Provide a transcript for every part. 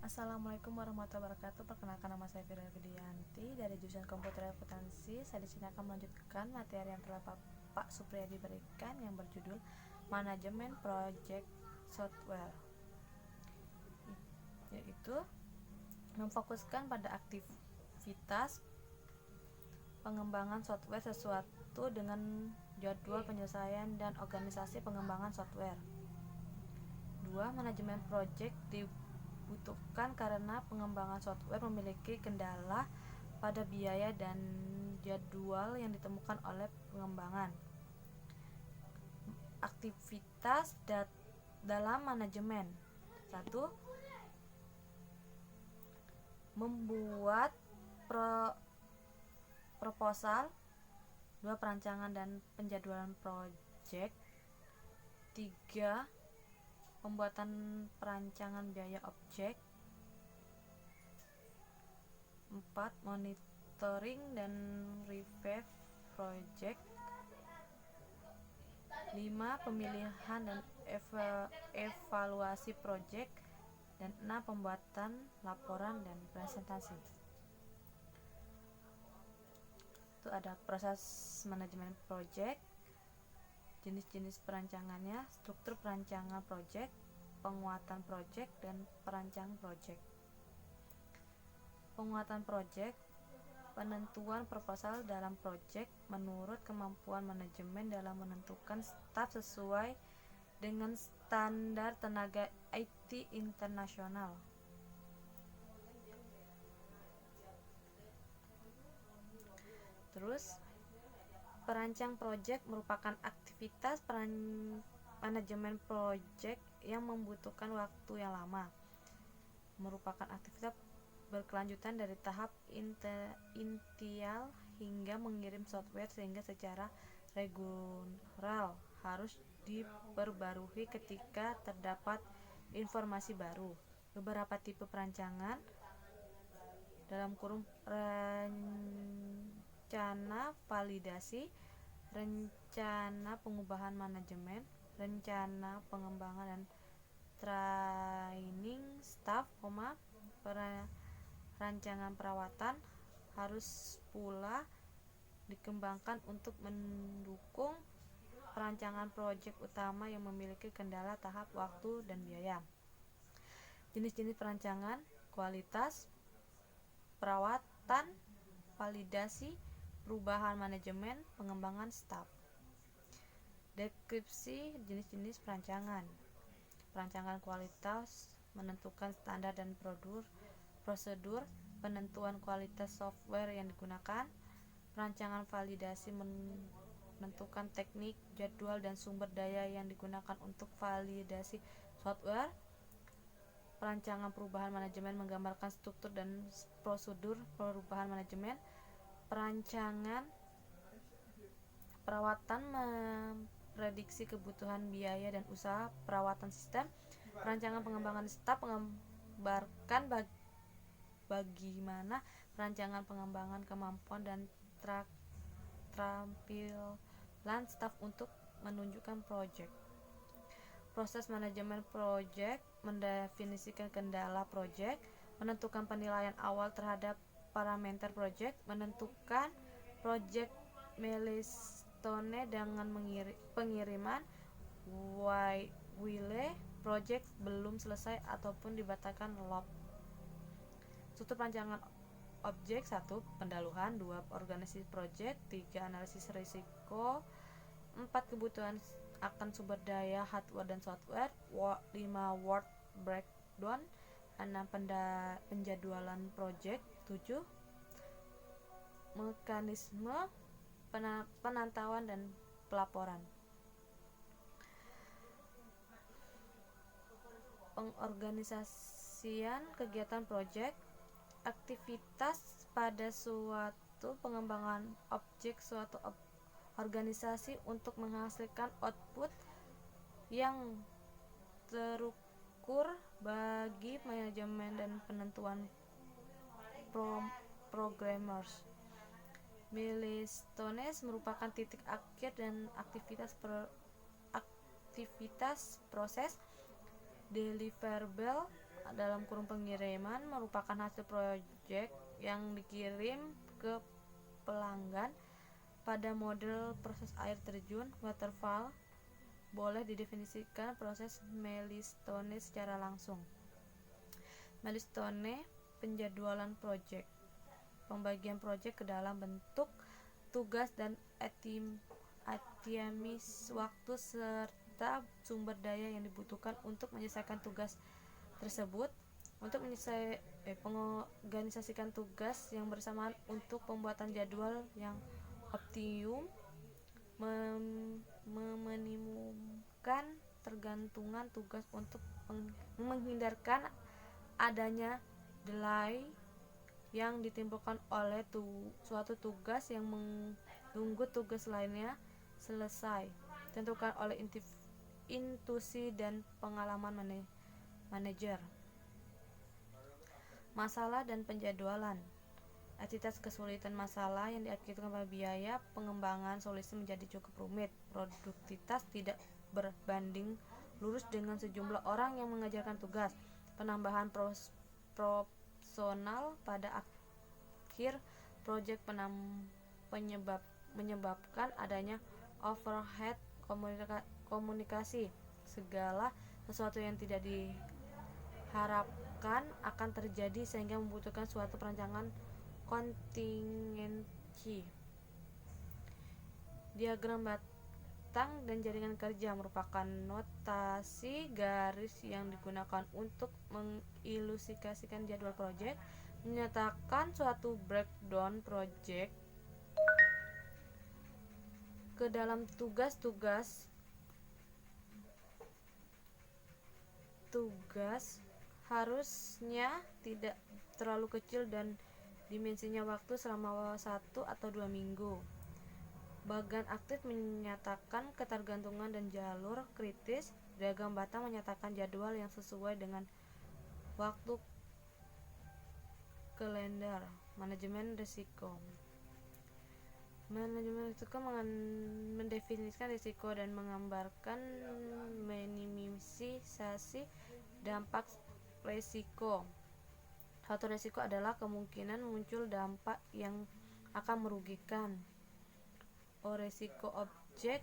Assalamualaikum warahmatullahi wabarakatuh. Perkenalkan, nama saya Fira Widianti dari jurusan Komputer Akuntansi. Saya di sini akan melanjutkan materi yang telah Pak Supriyadi berikan yang berjudul Manajemen Project Software, yaitu memfokuskan pada aktivitas pengembangan software sesuatu dengan jadwal penyelesaian dan organisasi pengembangan software. 2. Manajemen project dibutuhkan karena pengembangan software memiliki kendala pada biaya dan jadwal yang ditemukan oleh pengembangan. Aktivitas dalam manajemen. 1. Membuat proposal. 2. Perancangan dan penjadwalan project. 3. Pembuatan perancangan biaya objek. 4. Monitoring dan review project. 5. Pemilihan dan evaluasi project. Dan 6. Pembuatan laporan dan presentasi. Itu ada proses manajemen project, jenis-jenis perancangannya, struktur perancangan project, penguatan project, dan perancang project. Penguatan project, penentuan proposal dalam project menurut kemampuan manajemen dalam menentukan staf sesuai dengan standar tenaga IT internasional. Terus, perancang project merupakan aktivitas manajemen project yang membutuhkan waktu yang lama. Merupakan aktivitas berkelanjutan dari tahap initial hingga mengirim software, sehingga secara reguler harus diperbarui ketika terdapat informasi baru. Beberapa tipe perancangan rencana validasi, rencana pengubahan manajemen, rencana pengembangan dan training staff, rancangan perawatan harus pula dikembangkan untuk mendukung perancangan proyek utama yang memiliki kendala tahap waktu dan biaya. Jenis-jenis perancangan: kualitas, perawatan, validasi, perubahan manajemen, pengembangan staf. Deskripsi jenis-jenis perancangan. Perancangan kualitas menentukan standar dan prosedur penentuan kualitas software yang digunakan. Perancangan validasi menentukan teknik, jadwal, dan sumber daya yang digunakan untuk validasi software. Perancangan perubahan manajemen menggambarkan struktur dan prosedur perubahan manajemen. Perancangan perawatan memprediksi kebutuhan biaya dan usaha perawatan sistem. Perancangan pengembangan staf menggambarkan bagaimana perancangan pengembangan kemampuan dan keterampilan staf untuk menunjukkan proyek. Proses manajemen proyek mendefinisikan kendala proyek, menentukan penilaian awal terhadap parameter proyek, menentukan proyek milestone dengan pengiriman while proyek belum selesai ataupun dibatalkan load. Struktur perancangan objek. 1. Pendahuluan. 2. Organisasi proyek. 3. Analisis risiko. 4. Kebutuhan akan sumber daya hardware dan software. 5. Work breakdown. 6. Penjadwalan proyek. 7. Mekanisme penantauan dan pelaporan. Pengorganisasian kegiatan proyek. Aktivitas pada suatu pengembangan objek suatu organisasi untuk menghasilkan output yang terukur bagi manajemen dan penentuan programmers. Milestones merupakan titik akhir dan aktivitas proses. Deliverable dalam kurung pengiriman merupakan hasil proyek yang dikirim ke pelanggan pada model proses air terjun waterfall. Boleh didefinisikan proses milestone secara langsung. Milestone penjadwalan proyek, pembagian proyek ke dalam bentuk tugas dan estimis waktu serta sumber daya yang dibutuhkan untuk menyelesaikan tugas tersebut, untuk mengorganisasikan tugas yang bersamaan untuk pembuatan jadwal yang optimum, meminimumkan tergantungan tugas untuk menghindarkan adanya delay yang ditimbulkan oleh suatu tugas yang menunggu tugas lainnya selesai, ditentukan oleh intuisi dan pengalaman manajer. Masalah dan penjadwalan. Entitas kesulitan masalah yang diakibatkan pada biaya pengembangan solusi menjadi cukup rumit. Produktivitas tidak berbanding lurus dengan sejumlah orang yang mengerjakan tugas. Penambahan personal pada akhir proyek menyebabkan adanya overhead komunikasi. Segala sesuatu yang tidak diharapkan akan terjadi sehingga membutuhkan suatu perencanaan kontingensi. Diagram batang dan jaringan kerja merupakan notasi garis yang digunakan untuk mengilustrasikan jadwal proyek, menyatakan suatu breakdown proyek ke dalam tugas harusnya tidak terlalu kecil dan dimensinya waktu selama 1 atau 2 minggu. Bagan aktif menyatakan ketergantungan dan jalur kritis. Diagram batang menyatakan jadwal yang sesuai dengan waktu kalender. Manajemen risiko. Manajemen risiko mendefinisikan risiko dan menggambarkan minimalisasi dampak risiko. Suatu risiko adalah kemungkinan muncul dampak yang akan merugikan. Risiko objek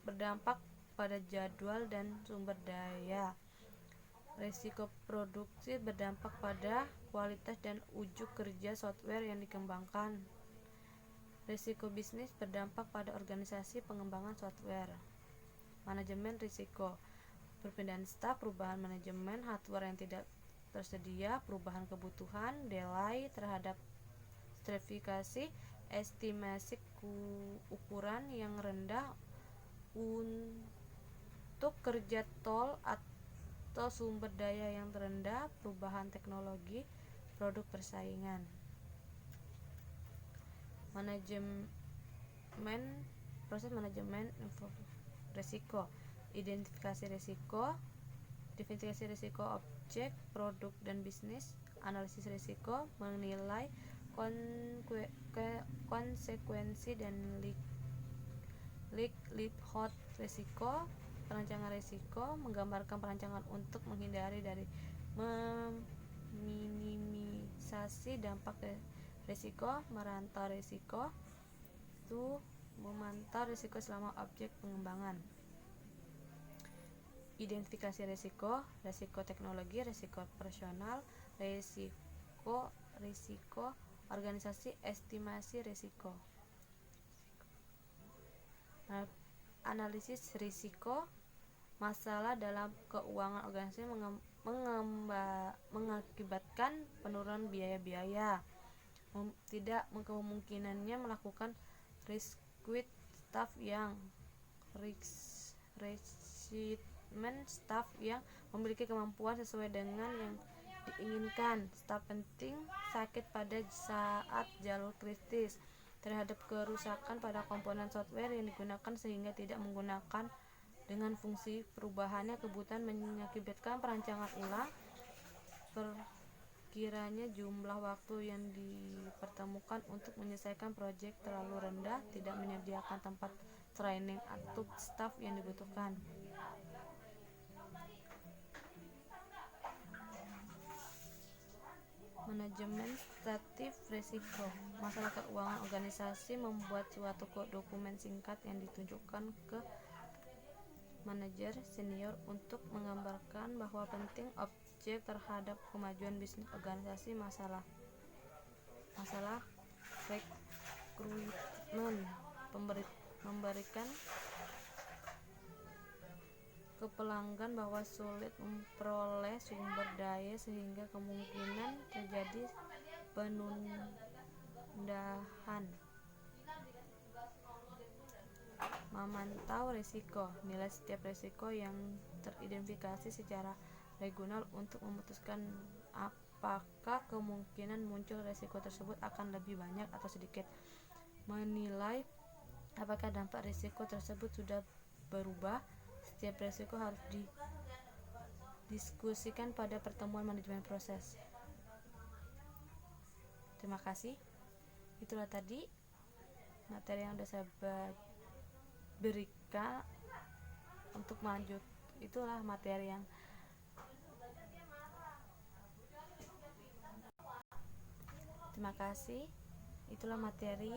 berdampak pada jadwal dan sumber daya. Risiko produksi berdampak pada kualitas dan ujung kerja software yang dikembangkan. Risiko bisnis berdampak pada organisasi pengembangan software. Manajemen risiko. Perpindahan staf, perubahan manajemen hardware yang tidak tersedia, perubahan kebutuhan, delay terhadap stratifikasi, estimasi ukuran yang rendah untuk kerja tol atau sumber daya yang rendah, perubahan teknologi, produk persaingan. Proses manajemen risiko. Identifikasi risiko, definisi risiko objek, produk dan bisnis, analisis risiko, menilai konsekuensi dan likelihood risiko, perancangan risiko, menggambarkan perancangan untuk menghindari dari meminimisasi dampak risiko, memantau risiko, memantau risiko selama objek pengembangan. Identifikasi risiko, risiko teknologi, risiko personal, risiko organisasi, estimasi risiko. Analisis risiko. Masalah dalam keuangan organisasi mengakibatkan penurunan biaya-biaya. Tidak kemungkinannya melakukan recruit staff yang staff yang memiliki kemampuan sesuai dengan yang diinginkan. Staf penting sakit pada saat jalur kritis terhadap kerusakan pada komponen software yang digunakan sehingga tidak menggunakan dengan fungsi perubahannya. Kebutuhan mengakibatkan perancangan ulang. Kiranya jumlah waktu yang dipertemukan untuk menyelesaikan proyek terlalu rendah, tidak menyediakan tempat training atau staf yang dibutuhkan. Manajemen statif risiko. Masalah keuangan organisasi membuat suatu dokumen singkat yang ditunjukkan ke manajer senior untuk menggambarkan bahwa penting objek terhadap kemajuan bisnis organisasi. Masalah rekrutmen, memberikan ke pelanggan bahwa sulit memperoleh sumber daya sehingga kemungkinan terjadi penundaan. Memantau risiko, nilai setiap risiko yang teridentifikasi secara regional untuk memutuskan apakah kemungkinan muncul risiko tersebut akan lebih banyak atau sedikit. Menilai apakah dampak risiko tersebut sudah berubah. Setiap risiko harus didiskusikan pada pertemuan manajemen proses. Terima kasih. Itulah tadi materi yang sudah saya berikan untuk lanjut. Itulah materi yang terima kasih. Itulah materi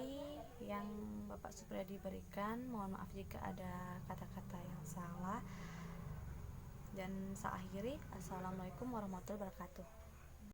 yang Bapak Supriyadi berikan. Mohon maaf jika ada kata-kata yang salah. Dan saya akhiri. Assalamualaikum warahmatullahi wabarakatuh.